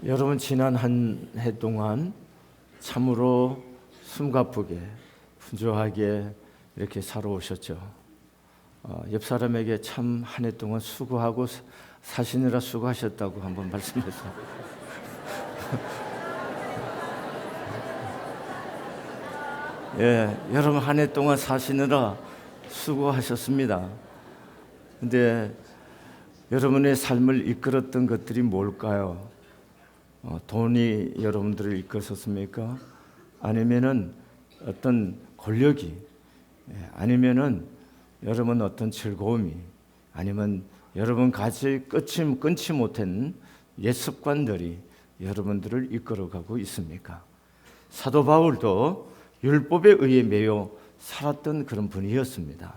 여러분, 지난 한 해 동안 참으로 숨가쁘게 분주하게 이렇게 살아오셨죠. 옆 사람에게 참 한 해 동안 수고하고 사시느라 수고하셨다고 한번 말씀해서 예, 여러분 한 해 동안 사시느라 수고하셨습니다. 근데 여러분의 삶을 이끌었던 것들이 뭘까요? 돈이 여러분들을 이끌었습니까? 아니면은 어떤 권력이, 아니면은 여러분 어떤 즐거움이, 아니면 여러분 같이 끊지 못한 옛 습관들이 여러분들을 이끌어가고 있습니까? 사도 바울도 율법에 의해 매여 살았던 그런 분이었습니다.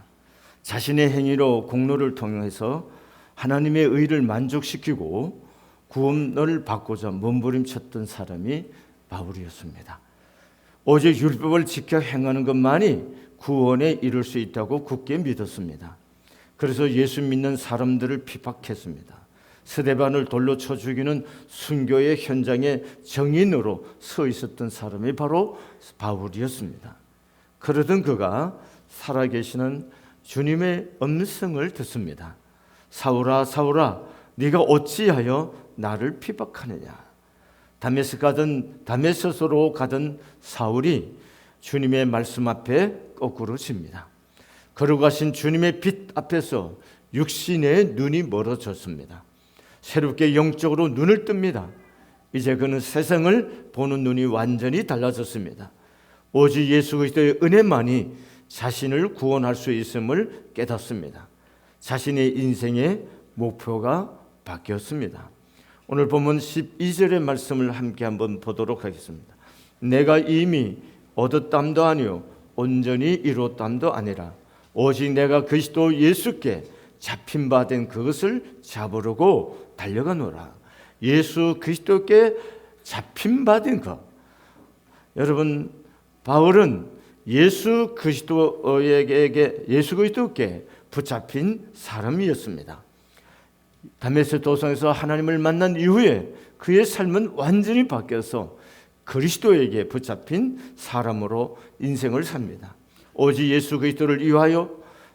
자신의 행위로 공로를 통해서 하나님의 의를 만족시키고 구원을 받고자 몸부림쳤던 사람이 바울이었습니다. 오직 율법을 지켜 행하는 것만이 구원에 이룰 수 있다고 굳게 믿었습니다. 그래서 예수 믿는 사람들을 비박했습니다. 스데반을 돌로 쳐 죽이는 순교의 현장에 정인으로 서 있었던 사람이 바로 바울이었습니다. 그러던 그가 살아계시는 주님의 음성을 듣습니다. 사울아, 사울아, 네가 어찌하여 나를 비박하느냐. 다메섹으로 가던 사울이 주님의 말씀 앞에 거꾸로 집니다. 거룩하신 주님의 빛 앞에서 육신의 눈이 멀어졌습니다. 새롭게 영적으로 눈을 뜹니다. 이제 그는 세상을 보는 눈이 완전히 달라졌습니다. 오직 예수 그리스도의 은혜만이 자신을 구원할 수 있음을 깨닫습니다. 자신의 인생의 목표가 바뀌었습니다. 오늘 본문 12절의 말씀을 함께 한번 보도록 하겠습니다. 내가 이미 얻었담도 아니요 온전히 이뤘담도 아니라 오직 내가 그리스도 예수께 잡힌 바 된 그것을 잡으려고 달려가노라. 예수 그리스도께 잡힌 바 된 것. 여러분, 바울은 예수 그리스도께 붙잡힌 사람이었습니다. 다메섹 도성에서 하나님을 만난 이후에 그의 삶은 완전히 바뀌어서 그리스도에게 붙잡힌 사람으로 인생을 삽니다. 오직 예수 그리스도를 위하여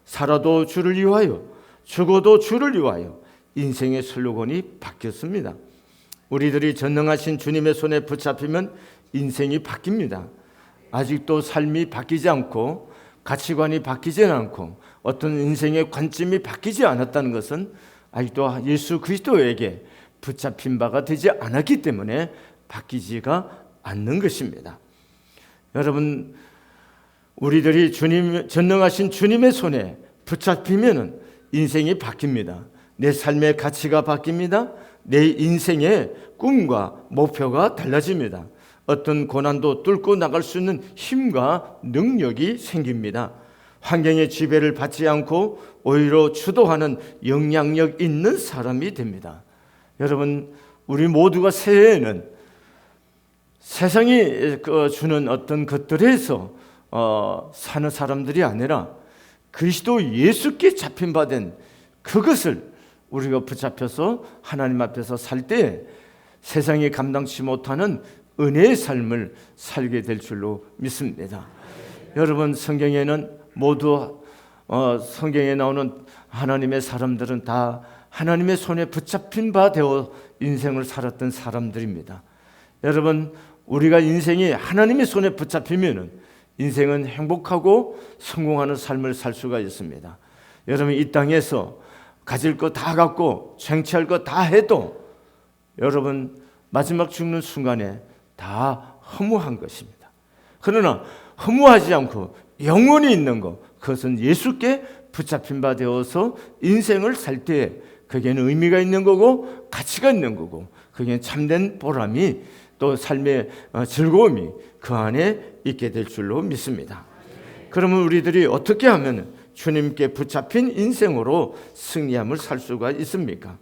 살아도 주를 위하여 죽어도 주를 위하여 인생의 슬로건이 바뀌었습니다. 우리들이 전능하신 주님의 손에 붙잡히면 인생이 바뀝니다. 아직도 삶이 바뀌지 않고 가치관이 바뀌지 않고 어떤 인생의 관점이 바뀌지 않았다는 것은 아직도 예수 그리스도에게 붙잡힌 바가 되지 않았기 때문에 바뀌지가 않는 것입니다. 여러분, 우리들이 전능하신 주님의 손에 붙잡히면 인생이 바뀝니다. 내 삶의 가치가 바뀝니다. 내 인생의 꿈과 목표가 달라집니다. 어떤 고난도 뚫고 나갈 수 있는 힘과 능력이 생깁니다. 환경의 지배를 받지 않고 오히려 주도하는 영향력 있는 사람이 됩니다. 여러분, 우리 모두가 새해에는 세상이 주는 어떤 것들에서 사는 사람들이 아니라 그리스도 예수께 잡힌 바 된 그것을 우리가 붙잡혀서 하나님 앞에서 살 때 세상이 감당치 못하는 은혜의 삶을 살게 될 줄로 믿습니다. 여러분, 성경에는 모두 성경에 나오는 하나님의 사람들은 다 하나님의 손에 붙잡힌 바 되어 인생을 살았던 사람들입니다. 여러분, 우리가 인생이 하나님의 손에 붙잡히면 인생은 행복하고 성공하는 삶을 살 수가 있습니다. 여러분, 이 땅에서 가질 거 다 갖고 쟁취할 거 다 해도 여러분 마지막 죽는 순간에 다 허무한 것입니다. 그러나 허무하지 않고 영원히 있는 것, 그것은 예수께 붙잡힌 바 되어서 인생을 살 때 그게는 의미가 있는 거고 가치가 있는 거고 그게 참된 보람이 또 삶의 즐거움이 그 안에 있게 될 줄로 믿습니다. 그러면 우리들이 어떻게 하면 주님께 붙잡힌 인생으로 승리함을 살 수가 있습니까?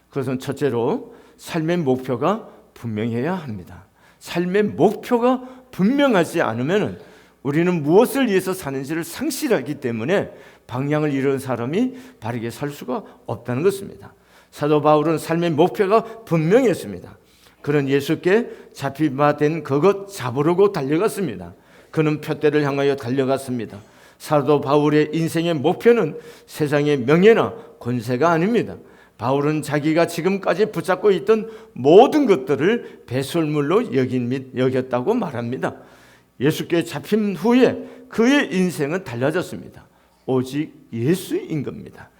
그것은 첫째로 삶의 목표가 분명해야 합니다. 삶의 목표가 분명하지 않으면 우리는 무엇을 위해서 사는지를 상실하기 때문에 방향을 잃은 사람이 바르게 살 수가 없다는 것입니다. 사도 바울은 삶의 목표가 분명했습니다. 그는 예수께 잡힌 바 된 그것 잡으려고 달려갔습니다. 그는 표대를 향하여 달려갔습니다. 사도 바울의 인생의 목표는 세상의 명예나 권세가 아닙니다. 바울은 자기가 지금까지 붙잡고 있던 모든 것들을 배설물로 여겼다고 말합니다. 예수께 잡힌 후에 그의 인생은 달라졌습니다. 오직 예수인 겁니다.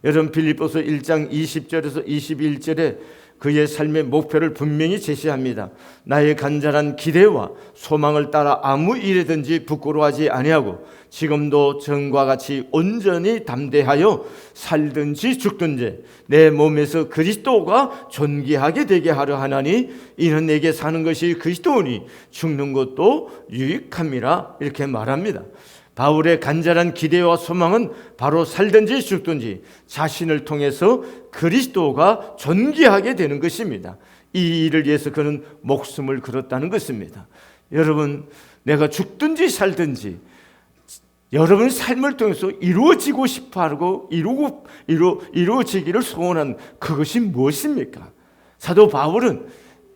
여러분, 빌립보서 1장 20절에서 21절에 그의 삶의 목표를 분명히 제시합니다. 나의 간절한 기대와 소망을 따라 아무 일이든지 부끄러워하지 아니하고 지금도 전과 같이 온전히 담대하여 살든지 죽든지 내 몸에서 그리스도가 존귀하게 되게 하려 하나니 이는 내게 사는 것이 그리스도니 죽는 것도 유익함이라, 이렇게 말합니다. 바울의 간절한 기대와 소망은 바로 살든지 죽든지 자신을 통해서 그리스도가 존귀하게 되는 것입니다. 이 일을 위해서 그는 목숨을 걸었다는 것입니다. 여러분, 내가 죽든지 살든지 여러분 삶을 통해서 이루어지고 싶어하고 이루어지기를 소원한 그것이 무엇입니까? 사도 바울은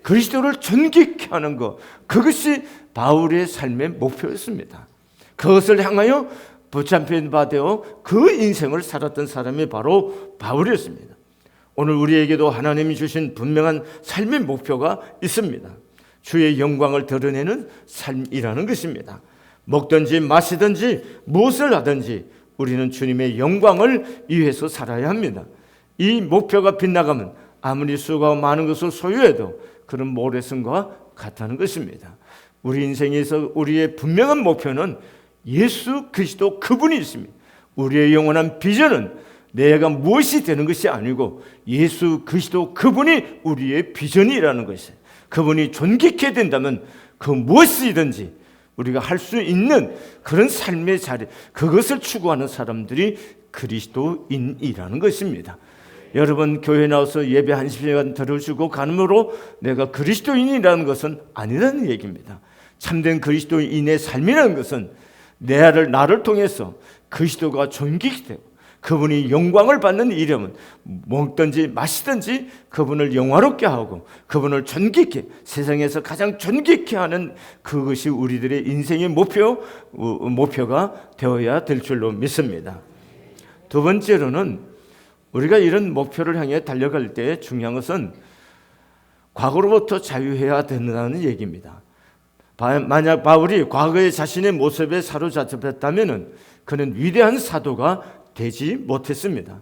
그리스도를 존귀케 하는 것, 그것이 바울의 삶의 목표였습니다. 그것을 향하여 붙잡힌 바 되어 그 인생을 살았던 사람이 바로 바울이었습니다. 오늘 우리에게도 하나님이 주신 분명한 삶의 목표가 있습니다. 주의 영광을 드러내는 삶이라는 것입니다. 먹든지 마시든지 무엇을 하든지 우리는 주님의 영광을 위해서 살아야 합니다. 이 목표가 빗나가면 아무리 수고하고 많은 것을 소유해도 그런 모래성과 같다는 것입니다. 우리 인생에서 우리의 분명한 목표는 예수 그리스도 그분이 있습니다. 우리의 영원한 비전은 내가 무엇이 되는 것이 아니고 예수 그리스도 그분이 우리의 비전이라는 것이에요. 그분이 존귀케 된다면 그 무엇이든지 우리가 할 수 있는 그런 삶의 자리, 그것을 추구하는 사람들이 그리스도인이라는 것입니다. 여러분, 교회 나와서 예배 1시간 들어주고 가므로 내가 그리스도인이라는 것은 아니라는 얘기입니다. 참된 그리스도인의 삶이라는 것은 나를 통해서 그리스도가 존귀되고 그분이 영광을 받는 이름은 먹든지 마시든지 그분을 영화롭게 하고 그분을 존귀케, 세상에서 가장 존귀케 하는 그것이 우리들의 인생의 목표가 되어야 될 줄로 믿습니다. 두 번째로는 우리가 이런 목표를 향해 달려갈 때 중요한 것은 과거로부터 자유해야 된다는 얘기입니다. 만약 바울이 과거의 자신의 모습에 사로잡혔다면 그는 위대한 사도가 되지 못했습니다.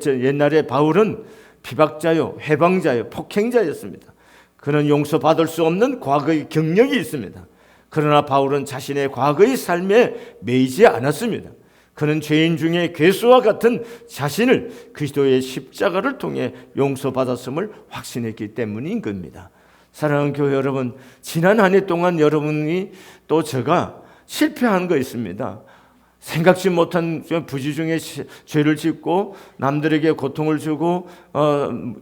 옛날에 바울은 비박자요, 해방자요, 폭행자였습니다. 그는 용서받을 수 없는 과거의 경력이 있습니다. 그러나 바울은 자신의 과거의 삶에 매이지 않았습니다. 그는 죄인 중에 괴수와 같은 자신을 그리스도의 십자가를 통해 용서받았음을 확신했기 때문인 겁니다. 사랑하는 교회 여러분, 지난 한 해 동안 여러분이 또 제가 실패한 거 있습니다. 생각지 못한 부지 중에 죄를 짓고 남들에게 고통을 주고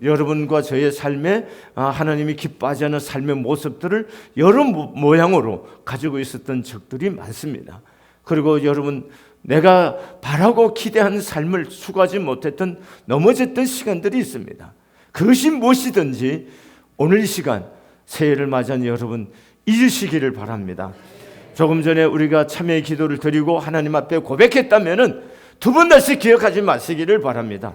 여러분과 저의 삶에 하나님이 기뻐하지 않는 삶의 모습들을 여러 모양으로 가지고 있었던 적들이 많습니다. 그리고 여러분, 내가 바라고 기대한 삶을 추구하지 못했던 넘어졌던 시간들이 있습니다. 그것이 무엇이든지 오늘 이 시간 새해를 맞이한 여러분 잊으시기를 바랍니다. 조금 전에 우리가 참회의 기도를 드리고 하나님 앞에 고백했다면 두 번 다시 기억하지 마시기를 바랍니다.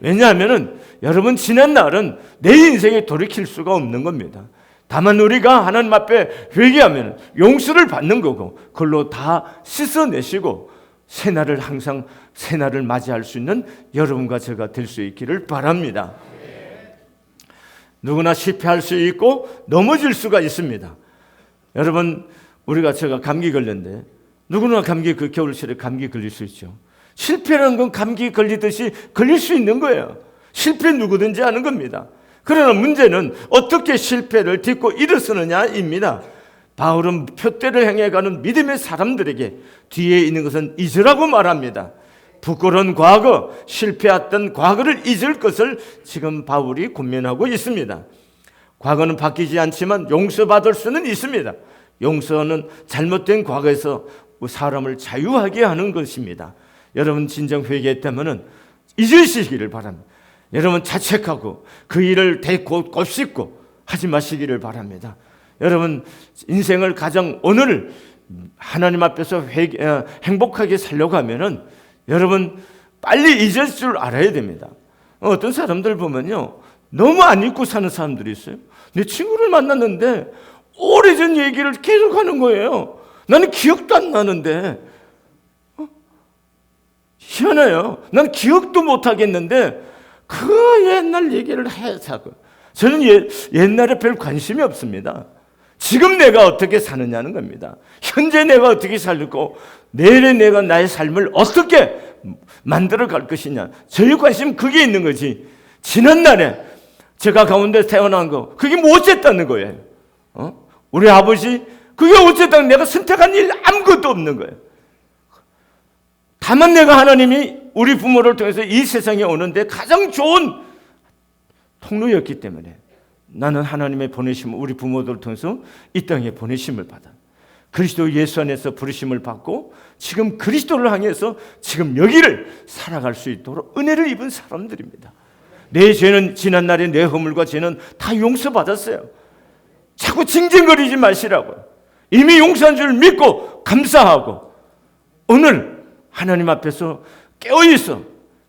왜냐하면 여러분, 지난 날은 내 인생에 돌이킬 수가 없는 겁니다. 다만 우리가 하나님 앞에 회개하면 용서를 받는 거고 그걸로 다 씻어내시고 항상 새날을 맞이할 수 있는 여러분과 제가 될 수 있기를 바랍니다. 누구나 실패할 수 있고 넘어질 수가 있습니다. 여러분, 제가 감기 걸렸는데 누구나 겨울철에 감기 걸릴 수 있죠. 실패라는 건 감기 걸리듯이 걸릴 수 있는 거예요. 실패 누구든지 하는 겁니다. 그러나 문제는 어떻게 실패를 딛고 일어서느냐입니다. 바울은 표대를 향해 가는 믿음의 사람들에게 뒤에 있는 것은 잊으라고 말합니다. 부끄러운 과거, 실패했던 과거를 잊을 것을 지금 바울이 권면하고 있습니다. 과거는 바뀌지 않지만 용서받을 수는 있습니다. 용서는 잘못된 과거에서 사람을 자유하게 하는 것입니다. 여러분, 진정 회개했다면 잊으시기를 바랍니다. 여러분, 자책하고 그 일을 곱씹고 하지 마시기를 바랍니다. 여러분, 인생을 가장 오늘 하나님 앞에서 행복하게 살려고 하면은 여러분 빨리 잊을 줄 알아야 됩니다. 어떤 사람들 보면요, 너무 안 잊고 사는 사람들이 있어요. 내 친구를 만났는데 오래전 얘기를 계속 하는 거예요. 나는 기억도 안 나는데. 희한해요. 난 기억도 못 하겠는데 그 옛날 얘기를 해자고. 저는 옛날에 별 관심이 없습니다. 지금 내가 어떻게 사느냐는 겁니다. 현재 내가 어떻게 살고 내일의 내가 나의 삶을 어떻게 만들어 갈 것이냐. 저희 관심은 그게 있는 거지. 지난날에 제가 가운데 태어난 거 그게 뭐 어쨌다는 거예요. 우리 아버지 그게 어쨌다는, 내가 선택한 일 아무것도 없는 거예요. 다만 내가 하나님이 우리 부모를 통해서 이 세상에 오는데 가장 좋은 통로였기 때문에 나는 하나님의 보내심을, 우리 부모들을 통해서 이 땅에 보내심을 받아 그리스도 예수 안에서 부르심을 받고 지금 그리스도를 향해서 지금 여기를 살아갈 수 있도록 은혜를 입은 사람들입니다. 내 죄는, 지난날의 내 허물과 죄는 다 용서받았어요. 자꾸 징징거리지 마시라고요. 이미 용서한 줄 믿고 감사하고 오늘 하나님 앞에서 깨어있어,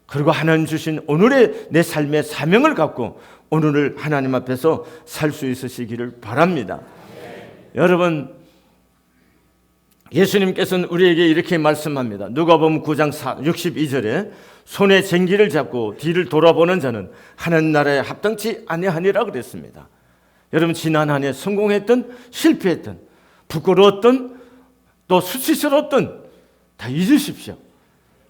그리고 하나님 주신 오늘의 내 삶의 사명을 갖고 오늘을 하나님 앞에서 살 수 있으시기를 바랍니다. 여러분, 예수님께서는 우리에게 이렇게 말씀합니다. 누가복음 9장 62절에 손에 쟁기를 잡고 뒤를 돌아보는 자는 하나님 나라에 합당치 아니하니라 그랬습니다. 여러분, 지난 한 해 성공했던 실패했던 부끄러웠던 또 수치스러웠던 다 잊으십시오.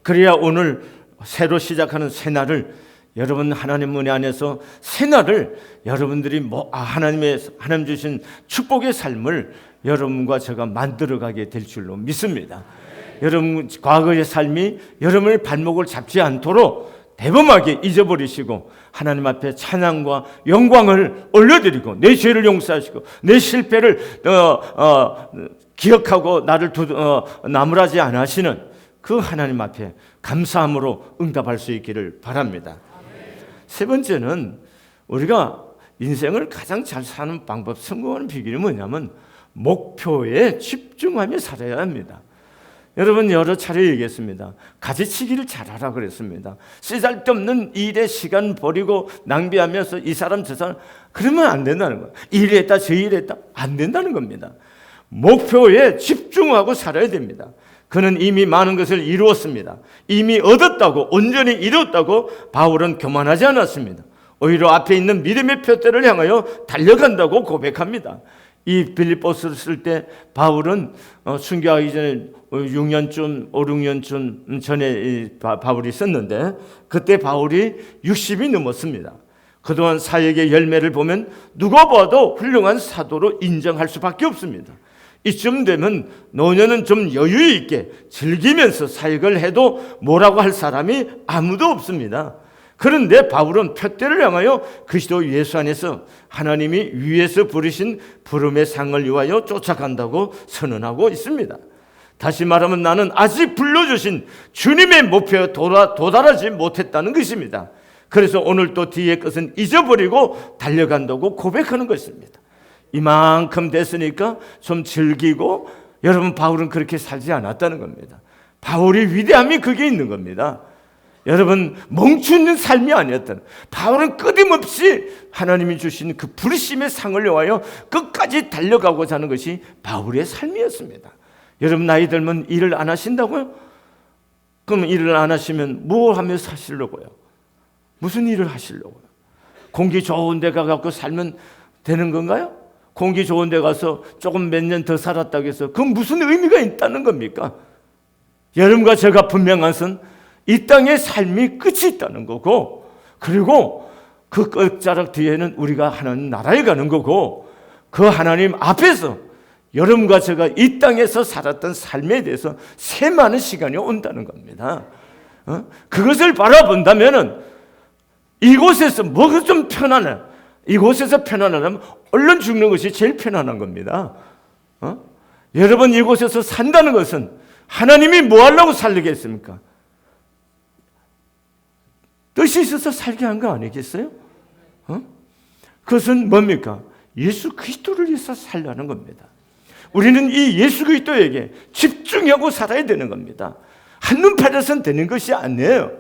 그래야 오늘 새로 시작하는 새날을, 여러분 하나님 은혜 안에서 새날을 여러분들이 하나님 주신 축복의 삶을 여러분과 제가 만들어가게 될 줄로 믿습니다. 여러분 과거의 삶이 여러분의 발목을 잡지 않도록 대범하게 잊어버리시고 하나님 앞에 찬양과 영광을 올려드리고 내 죄를 용서하시고 내 실패를 기억하고 나를 나무라지 않아 하시는 그 하나님 앞에 감사함으로 응답할 수 있기를 바랍니다. 세 번째는 우리가 인생을 가장 잘 사는 방법, 성공하는 비결이 뭐냐면 목표에 집중하며 살아야 합니다. 여러분 여러 차례 얘기했습니다. 가지치기를 잘하라 그랬습니다. 쓰잘데없는 일에 시간 버리고 낭비하면서 이 사람 저 사람 그러면 안 된다는 거예요. 일 했다 저 일 했다 안 된다는 겁니다. 목표에 집중하고 살아야 됩니다. 그는 이미 많은 것을 이루었습니다. 이미 얻었다고, 온전히 이루었다고 바울은 교만하지 않았습니다. 오히려 앞에 있는 믿음의 표대를 향하여 달려간다고 고백합니다. 이 빌립보서를 쓸 때 바울은 순교하기 전에 6년쯤, 5, 6년쯤 전에 바울이 썼는데 그때 바울이 60이 넘었습니다. 그동안 사역의 열매를 보면 누가 봐도 훌륭한 사도로 인정할 수밖에 없습니다. 이쯤 되면 노년은 좀 여유 있게 즐기면서 사역을 해도 뭐라고 할 사람이 아무도 없습니다. 그런데 바울은 표대를 향하여 그리스도 예수 안에서 하나님이 위에서 부르신 부름의 상을 위하여 쫓아간다고 선언하고 있습니다. 다시 말하면 나는 아직 불러주신 주님의 목표에 도달하지 못했다는 것입니다. 그래서 오늘 또 뒤의 것은 잊어버리고 달려간다고 고백하는 것입니다. 이만큼 됐으니까 좀 즐기고, 여러분 바울은 그렇게 살지 않았다는 겁니다. 바울의 위대함이 그게 있는 겁니다. 여러분 멈추는 삶이 아니었던, 바울은 끊임없이 하나님이 주신 그 부르심의 상을 위하여 끝까지 달려가고자 하는 것이 바울의 삶이었습니다. 여러분 나이 들면 일을 안 하신다고요? 그럼 일을 안 하시면 뭐 하며 사시려고요? 무슨 일을 하시려고요? 공기 좋은 데 가서 살면 되는 건가요? 공기 좋은 데 가서 조금 몇 년 더 살았다고 해서 그건 무슨 의미가 있다는 겁니까? 여러분과 제가 분명한 것은 이 땅의 삶이 끝이 있다는 거고, 그리고 그 끝자락 뒤에는 우리가 하나님 나라에 가는 거고, 그 하나님 앞에서 여러분과 제가 이 땅에서 살았던 삶에 대해서 세많은 시간이 온다는 겁니다. 그것을 바라본다면은 이곳에서 뭐가 좀 편안해, 이곳에서 편안하다면 얼른 죽는 것이 제일 편안한 겁니다. 여러분 이곳에서 산다는 것은 하나님이 뭐 하려고 살리겠습니까? 뜻이 있어서 살게 한 거 아니겠어요? 그것은 뭡니까? 예수 그리스도를 위해서 살려는 겁니다. 우리는 이 예수 그리스도에게 집중하고 살아야 되는 겁니다. 한눈 팔아서는 되는 것이 아니에요.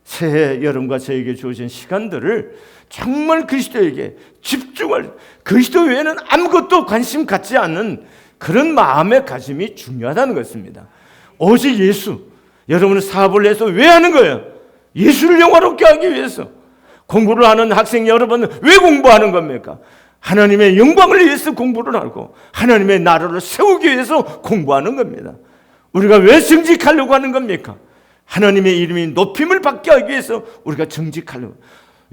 새해 여러분과 저에게 주어진 시간들을 정말 그리스도에게 집중할, 그리스도 외에는 아무것도 관심 갖지 않는 그런 마음의 가짐이 중요하다는 것입니다. 오직 예수, 여러분은 사업을 해서 왜 하는 거예요? 예수를 영화롭게 하기 위해서. 공부를 하는 학생 여러분은 왜 공부하는 겁니까? 하나님의 영광을 위해서 공부를 하고 하나님의 나라를 세우기 위해서 공부하는 겁니다. 우리가 왜 정직하려고 하는 겁니까? 하나님의 이름이 높임을 받게 하기 위해서 우리가 정직하려고.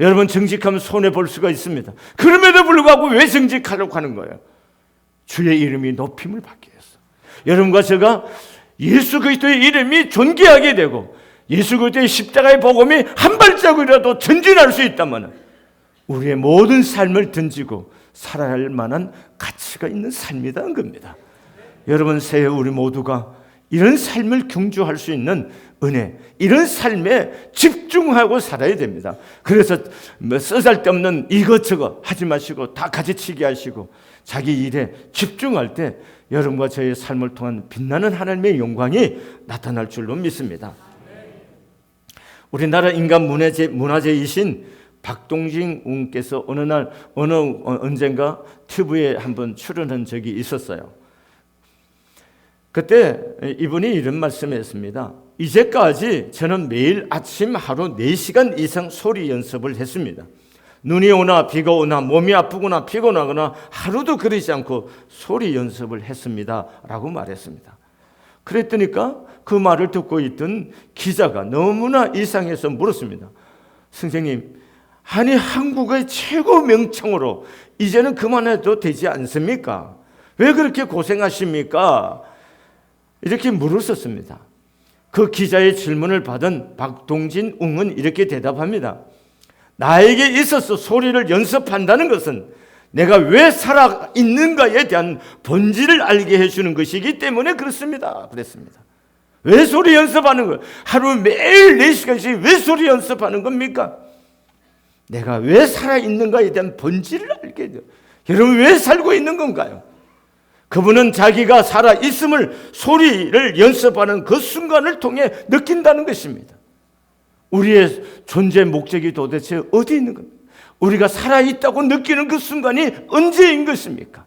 여러분, 정직하면 손해볼 수가 있습니다. 그럼에도 불구하고 왜 정직하려고 하는 거예요? 주의 이름이 높임을 받기 위해서. 여러분과 제가 예수 그리스도의 이름이 존귀하게 되고 예수 그리스도의 십자가의 복음이 한 발자국이라도 전진할 수 있다면 우리의 모든 삶을 던지고 살아야 할 만한 가치가 있는 삶이라는 겁니다. 여러분, 새해 우리 모두가 이런 삶을 경주할 수 있는 은혜, 이런 삶에 집중하고 살아야 됩니다. 그래서 쓰잘데없는 이것저것 하지 마시고 다 가지치기 하시고 자기 일에 집중할 때 여러분과 저의 삶을 통한 빛나는 하나님의 영광이 나타날 줄로 믿습니다. 우리나라 인간 문화재이신 박동진 웅께서 언젠가 TV에 한번 출연한 적이 있었어요. 그때 이분이 이런 말씀했습니다. 이제까지 저는 매일 아침 하루 4시간 이상 소리 연습을 했습니다. 눈이 오나 비가 오나 몸이 아프거나 피곤하거나 하루도 그러지 않고 소리 연습을 했습니다 라고 말했습니다. 그랬더니까 그 말을 듣고 있던 기자가 너무나 이상해서 물었습니다. 선생님, 아니 한국의 최고 명창으로 이제는 그만해도 되지 않습니까? 왜 그렇게 고생하십니까? 이렇게 물었었습니다. 그 기자의 질문을 받은 박동진 웅은 이렇게 대답합니다. 나에게 있어서 소리를 연습한다는 것은 내가 왜 살아있는가에 대한 본질을 알게 해주는 것이기 때문에 그렇습니다. 그랬습니다. 왜 소리 연습하는 거예요? 하루 매일 4시간씩 왜 소리 연습하는 겁니까? 내가 왜 살아있는가에 대한 본질을 알게 돼요. 여러분, 왜 살고 있는 건가요? 그분은 자기가 살아있음을 소리를 연습하는 그 순간을 통해 느낀다는 것입니다. 우리의 존재 목적이 도대체 어디 있는 겁니까? 우리가 살아있다고 느끼는 그 순간이 언제인 것입니까?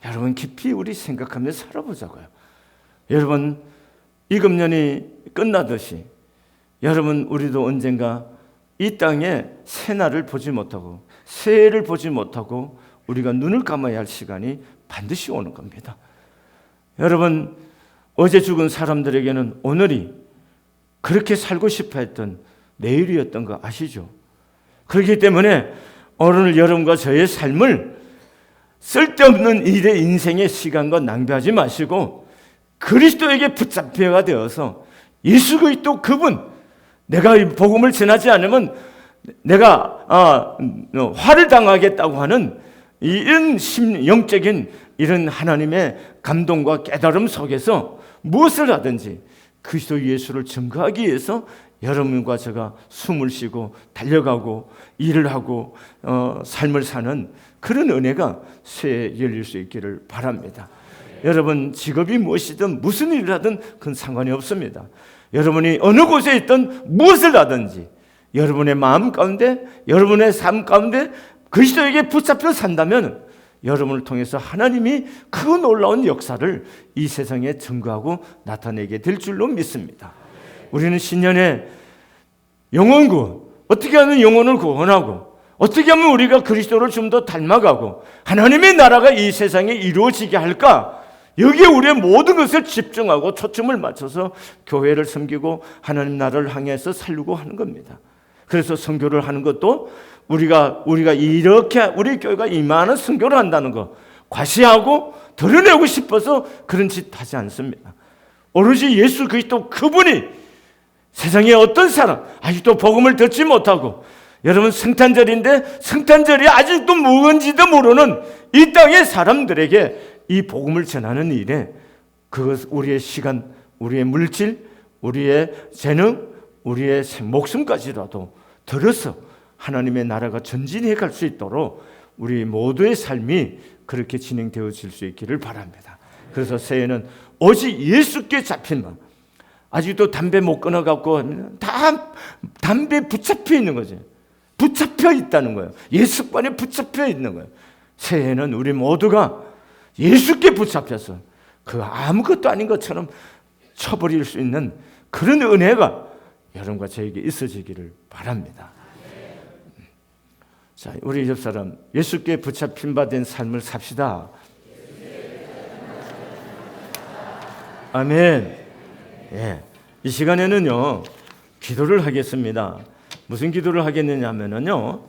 여러분, 깊이 우리 생각하며 살아보자고요. 여러분, 이 금년이 끝나듯이 여러분, 우리도 언젠가 이 땅에 새날을 보지 못하고 새해를 보지 못하고 우리가 눈을 감아야 할 시간이 반드시 오는 겁니다. 여러분, 어제 죽은 사람들에게는 오늘이 그렇게 살고 싶어 했던 내일이었던 거 아시죠? 그렇기 때문에 오늘 여러분과 저의 삶을 쓸데없는 일의 인생의 시간과 낭비하지 마시고 그리스도에게 붙잡혀가 되어서 예수 그리스도 그분, 내가 이 복음을 전하지 않으면 내가 화를 당하겠다고 하는 이런 영적인 이런 하나님의 감동과 깨달음 속에서 무엇을 하든지 그리스도 예수를 증거하기 위해서 여러분과 제가 숨을 쉬고 달려가고 일을 하고 삶을 사는 그런 은혜가 새해 열릴 수 있기를 바랍니다. 여러분, 직업이 무엇이든 무슨 일을 하든 그건 상관이 없습니다. 여러분이 어느 곳에 있든 무엇을 하든지 여러분의 마음 가운데, 여러분의 삶 가운데 그리스도에게 붙잡혀 산다면 여러분을 통해서 하나님이 그 놀라운 역사를 이 세상에 증거하고 나타내게 될 줄로 믿습니다. 우리는 신년에 영혼 구원, 어떻게 하면 영혼을 구원하고 어떻게 하면 우리가 그리스도를 좀 더 닮아가고 하나님의 나라가 이 세상에 이루어지게 할까? 여기에 우리의 모든 것을 집중하고 초점을 맞춰서 교회를 섬기고 하나님 나라를 향해서 살려고 하는 겁니다. 그래서 선교를 하는 것도 우리가 이렇게 우리 교회가 이만한 선교를 한다는 거 과시하고 드러내고 싶어서 그런 짓 하지 않습니다. 오로지 예수 그리스도 그분이 세상에 어떤 사람 아직도 복음을 듣지 못하고, 여러분 성탄절인데 성탄절이 아직도 무언지도 모르는 이 땅의 사람들에게 이 복음을 전하는 일에 그것 우리의 시간, 우리의 물질, 우리의 재능, 우리의 목숨까지라도 들어서 하나님의 나라가 전진해 갈 수 있도록 우리 모두의 삶이 그렇게 진행되어질 수 있기를 바랍니다. 그래서 새해는 오직 예수께 잡힌 마음. 아직도 담배 못 끊어갖고 다 담배에 붙잡혀 있는 거죠. 붙잡혀 있다는 거예요. 예수관에 붙잡혀 있는 거예요. 새해는 우리 모두가 예수께 붙잡혀서 그 아무것도 아닌 것처럼 쳐버릴 수 있는 그런 은혜가 여러분과 저에게 있어지기를 바랍니다. 자, 우리 옆 사람 예수께 붙잡힌 바 된 삶을 삽시다. 아멘. 예, 이 시간에는요 기도를 하겠습니다. 무슨 기도를 하겠느냐 하면은요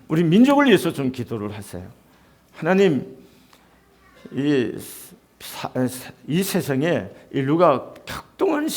우리 민족을 위해서 좀 기도를 하세요. 하나님, 이 세상에 인류가 격동한